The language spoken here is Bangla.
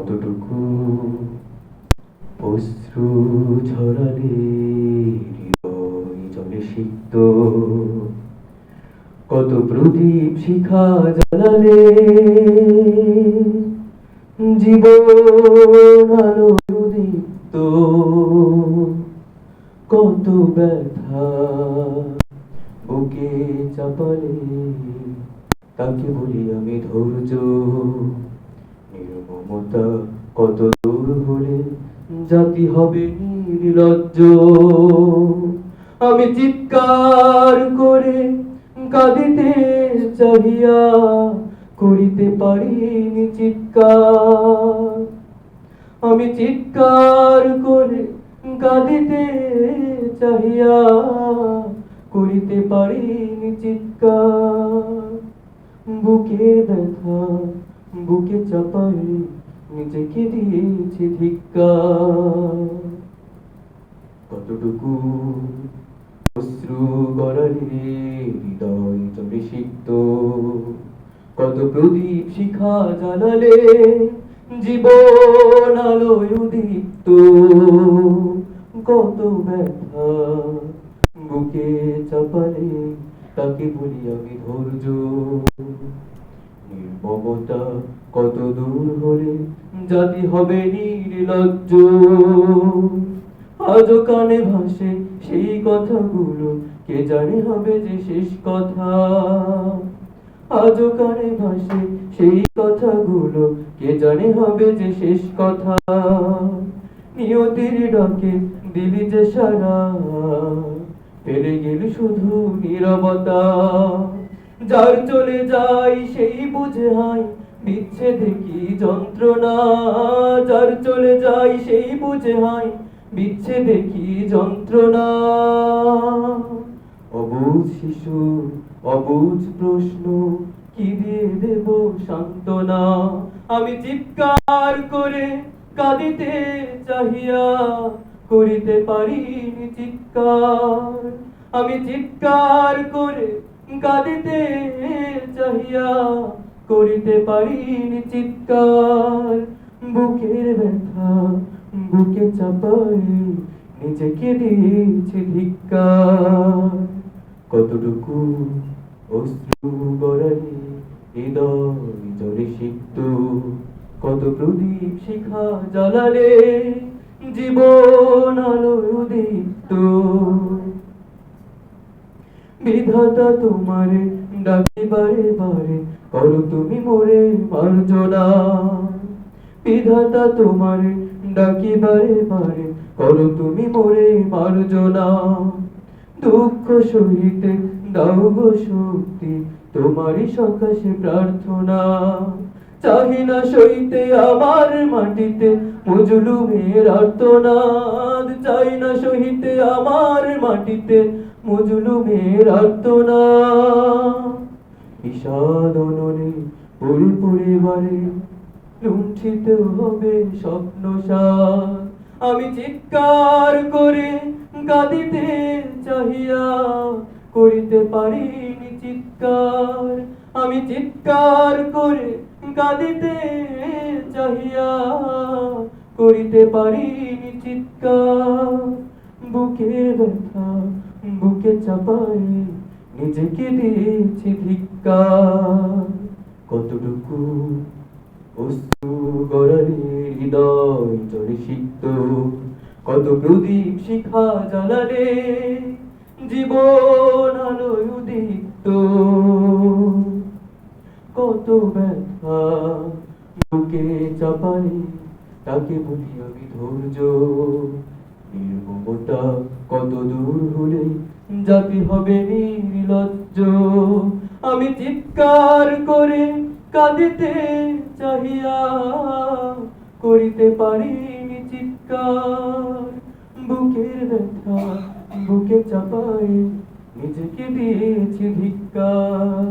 কতটুকু অশ্রু ঝরালে হৃদয় জলে সিক্ত, কত প্রদীপ শিখা জ্বালালে জীবন আলো উদীপ্ত, কত ব্যথা বুকে চাপালে তাকে বলি আমি ধৈর্য। নির্মমতা কত দূর হলে জাতি হবে নির্লজ্জ। আমি চিৎকার করে কাঁদিতে চাহিয়া করিতে পারিনি চিৎকার। আমি চিৎকার করে কাঁদিতে চাহিয়া করিতে পারিনি চিৎকার। বুকের ব্যথা বুকে চাপাই নিজেকে দিয়েছি ধিক্কার। কতটুকু অশ্রু গড়ালে হৃদয় জলে সিক্ত, কত প্রদীপ শিখা জ্বালালে জীবন আলোয় উদীপ্ত, কত ব্যথা বুকে চাপালে তাকে বলি আমি ধৈর্য। নির্মমতা কত দূর হলে জাতি হবে নির্লজ্জ। আজও কানে ভাসে সেই কথাগুলো, কে জানে হবে যে শেষ কথা। আজও কানে ভাসে সেই কথাগুলো, কে জানে হবে যে শেষ কথা। নিয়তির ডাকে দিলি যে সারা, ফেলে গেলি শুধু নীরবতা। যার চলে যাই সেই বুঝে হাই বিচ্ছেদে কি যন্ত্রণা। যার চলে যাই সেই বুঝে হাই বিচ্ছেদে কি যন্ত্রণা। অবুঝ শিশু অবুঝ প্রশ্ন, কি দিয়ে দেব সান্ত্বনা। আমি চিৎকার করে কাঁদিতে চাহিয়া করিতে পারিনি চিৎকার। আমি চিৎকার করে কাঁদিতে চাহিয়া করিতে পারিনি চিৎকার। বুকের ব্যথা বুকে চাপাই নিজেকে দিয়েছি ধিক্কার। কতটুকু অশ্রু গড়ালে হৃদয় জলে সিক্ত, কত প্রদীপ শিখা জ্বালালে জীবন আলোয় উদীপ্ত। বিধাতা তোমারে ডাকি বারে বারে, করো তুমি মোরে মার্জনা। বিধাতা তোমারে ডাকি বারে বারে, করো তুমি মোরে মার্জনা। দুঃখ সহিতে দাও গো শক্তি, তোমারই সকাশে প্রার্থনা। চাহি না সইতে আমার মাটিতে মজলুমের আর্তনাদ। চাই না সহিতে আমার মাটিতে মজলুমের আর্তনাদ। বিষাদ অনলে পড়ে পড়ে বারে লুণ্ঠিত হবে স্বপ্নসার। আমি চিৎকার করে কাঁদিতে চাহিয়া করিতে পারিনি চিৎকার। আমি চিৎকার করে কাঁদিতে চাহিয়া করিতে পারিনি চিৎকার। বুকের ব্যথা বুকে চাপাই নিজেকে দিয়েছি ধিক্কার। কতটুকু অশ্রু গড়ালে হৃদয় জলে সিক্ত, কত প্রদীপ শিখা জ্বালালে জীবন আলোয় উদীপ্ত, কত ব্যথা বুকে চাপালে তাকে বলি আমি ধৈর্য। নির্মমতা কত দূর হলে জাতি হবে নির্লজ্জ। আমি চিৎকার করে কাঁদিতে চাহিয়া করিতে পারিনি চিৎকার। বুকের ব্যথা বুকে চাপাই নিজেকে দিয়েছি ধিক্কার।